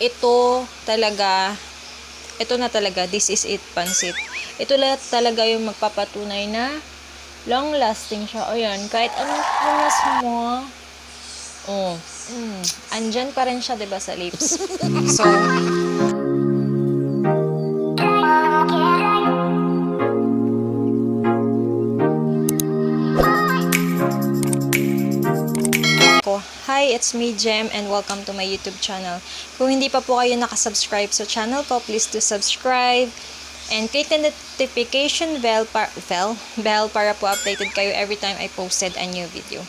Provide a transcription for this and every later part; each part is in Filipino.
ito na talaga, this is it, pansit. Ito talaga yung magpapatunay na long lasting siya. O yan, kahit anong punas mo, andyan pa rin siya, diba, sa lips. So, hi, it's me, Gem, and welcome to my YouTube channel. Kung hindi pa po kayo nakasubscribe sa channel ko, please do subscribe and click the notification bell para po updated kayo every time I posted a new video.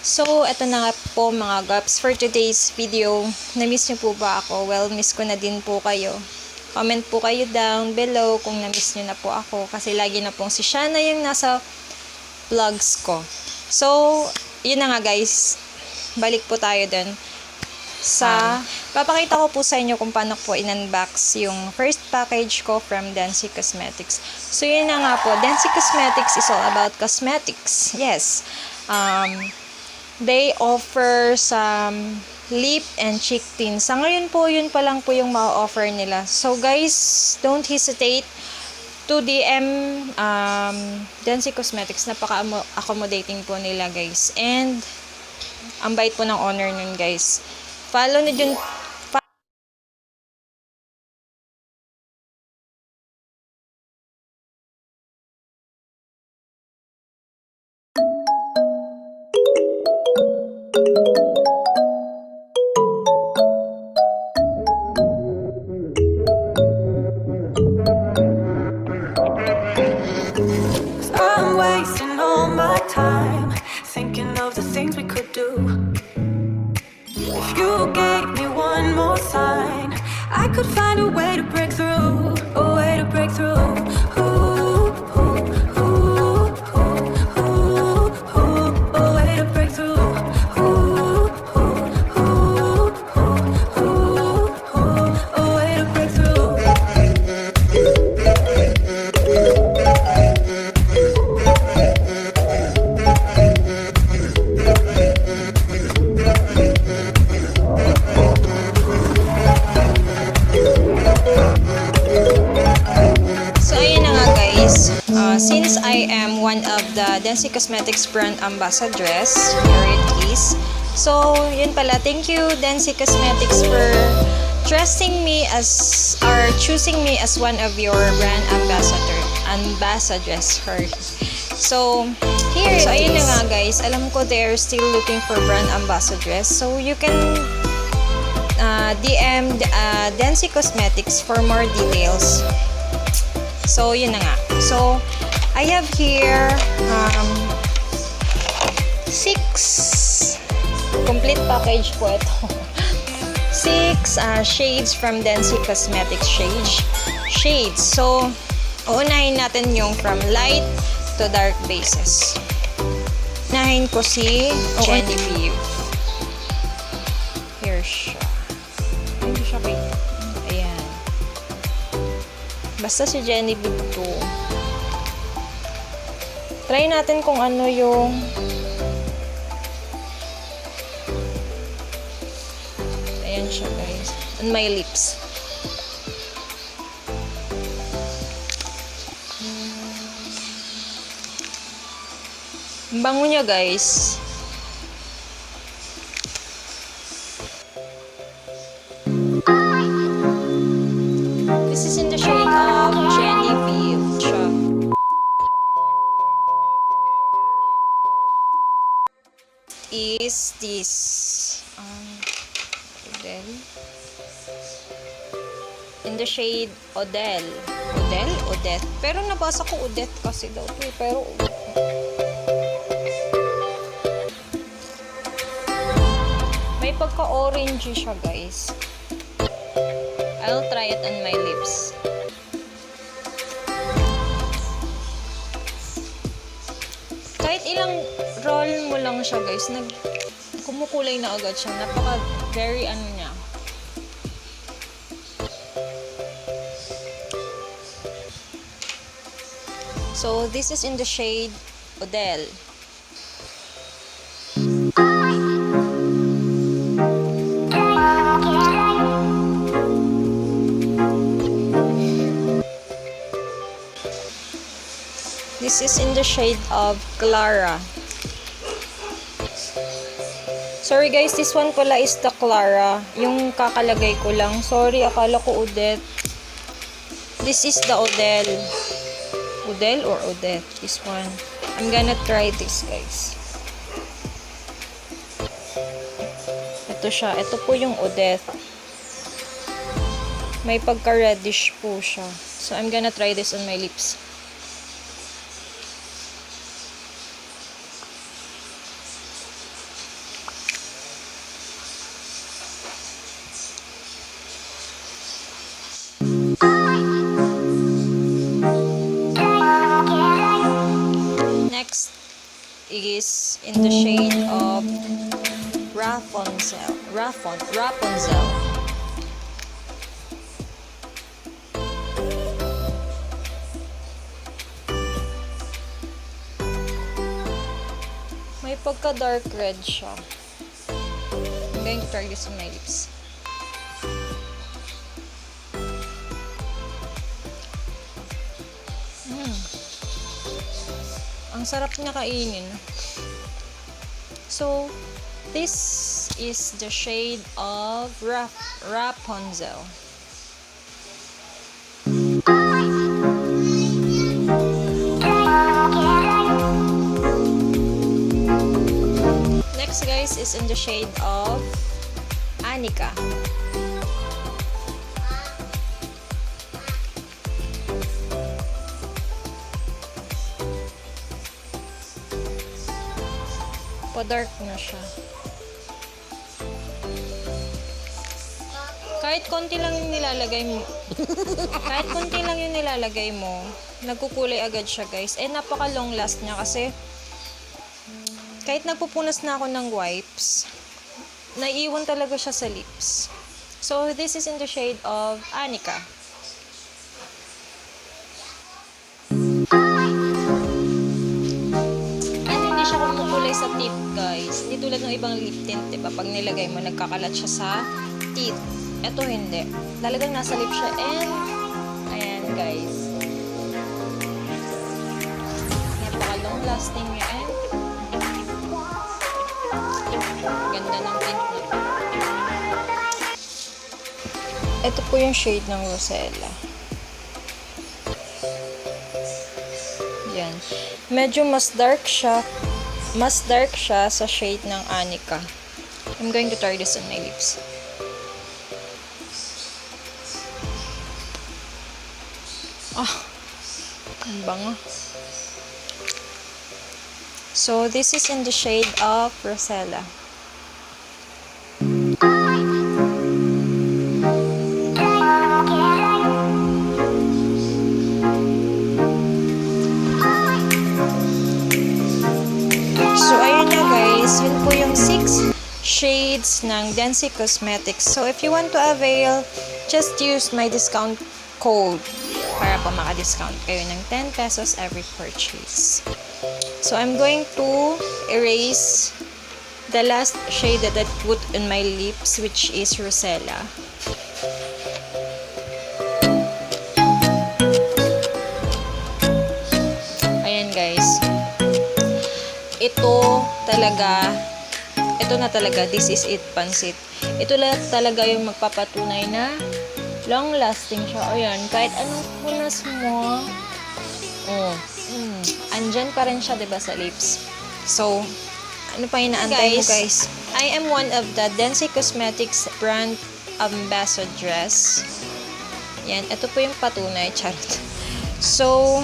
So, eto na nga po mga GWAPS for today's video. Na-miss nyo po ba ako? Well, miss ko na din po kayo. Comment po kayo down below kung na-miss nyo na po ako kasi lagi na pong si Shana yung nasa vlogs ko. So, yun na nga guys. Balik po tayo dun sa papakita ko po sa inyo kung paano po in-unbox yung first package ko from DENCY Cosmetics. So yun na nga po, DENCY Cosmetics is all about cosmetics. Yes. They offer some lip and cheek tints. Sa ngayon po, yun pa lang po yung ma-offer nila. So guys, don't hesitate to DM DENCY Cosmetics. Napaka-accommodating po nila guys. And ang bait po ng owner nun guys. Follow na dyan. I'm wasting all my time thinking of the things we could do. If you gave me one more sign, I could find a way to break through, a way to break through. Ooh, ooh, ooh, ooh, ooh, ooh, a way to break through. Ooh, ooh, ooh, ooh, ooh, ooh, a way to break through. Since I am one of the DENCY Cosmetics brand ambassadress, here it is. So, yun pala. Thank you, DENCY Cosmetics, for trusting me as, or choosing me as one of your brand ambassadress. So, here so, ayun na nga guys. Alam ko they're still looking for brand ambassadress. So, you can DM DENCY Cosmetics for more details. So, yun na nga. So, I have here 6 complete package po ito. 6 shades from DENCY Cosmetics shades. So, uunahin natin yung from light to dark bases. Unahin ko si Genevieve. Here siya. Hindi siya kay... Ayan. Basta si Genevieve to. Try natin kung ano yung ayan siya guys. On my lips. Ang bango niya guys. This is in the shade of Genevieve. Is this Odell in the shade Odette, pero nabasa ko Odette kasi daw to, pero may pagka-orange siya guys. I'll try it on my lips. Kahit ilang roll mo lang siya guys, kumukulay na agad siya. Napaka very ano niya. So this is in the shade Odelle. This is in the shade of Clara. Sorry guys, this one pala is the Clara. Yung kakalagay ko lang. Sorry, akala ko Odette. This is the Odelle. Odelle or Odette? This one. I'm gonna try this guys. Ito siya. Ito po yung Odette. May pagka-reddish po siya. So, I'm gonna try this on my lips. Next is in the shade of Rapunzel. May pagka dark red siya. I'm going to try this on my lips. Ang sarap niya kainin. So, this is the shade of Rapunzel. Next guys is in the shade of Annika. Pa-dark na siya. Kahit konti lang yung nilalagay mo. Kahit konti lang yung nilalagay mo, nagkukulay agad siya, guys. Eh, napaka long last niya kasi kahit nagpupunas na ako ng wipes, naiiwan talaga siya sa lips. So, this is in the shade of Annika. Siya kumukulay sa teeth guys. Hindi tulad ng ibang lip tint, diba? Pag nilagay mo, nagkakalat siya sa teeth. Ito hindi. Talagang nasa lip siya. And, ayan guys. Napaka-long lasting niya. And, ganda ng tint niya. Ito po yung shade ng Rosella. Yan. Medyo mas dark siya sa shade ng Annika. I'm going to try this on my lips. Ang bango. So, this is in the shade of Rosella. Yun po yung 6 shades ng DENCY Cosmetics. So, if you want to avail, just use my discount code para po maka-discount kayo ng 10 pesos every purchase. So, I'm going to erase the last shade that I put on my lips, which is Rosella. Ayan guys. Ito na talaga, this is it, pansit. Ito talaga yung magpapatunay na long lasting siya. Ayan, kahit anong punas mo, andyan pa rin siya, diba, sa lips. So, ano pa inaantay mo, guys? I am one of the DENCY Cosmetics brand ambassadress. Yan, ito po yung patunay, charot. So,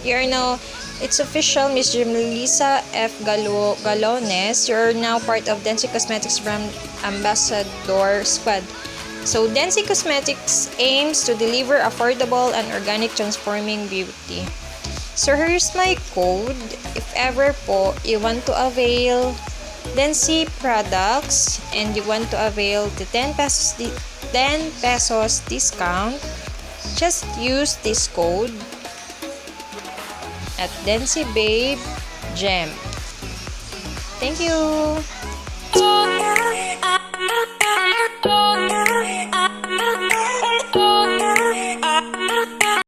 you're now, it's official, Miss Gemlisaferasgalones. You're now part of DENCY Cosmetics brand ambassador squad. So, DENCY Cosmetics aims to deliver affordable and organic transforming beauty. So, here's my code. If ever po you want to avail DENCY products and you want to avail the 10 pesos discount, just use this code at DNCYBABEGEM. Thank you!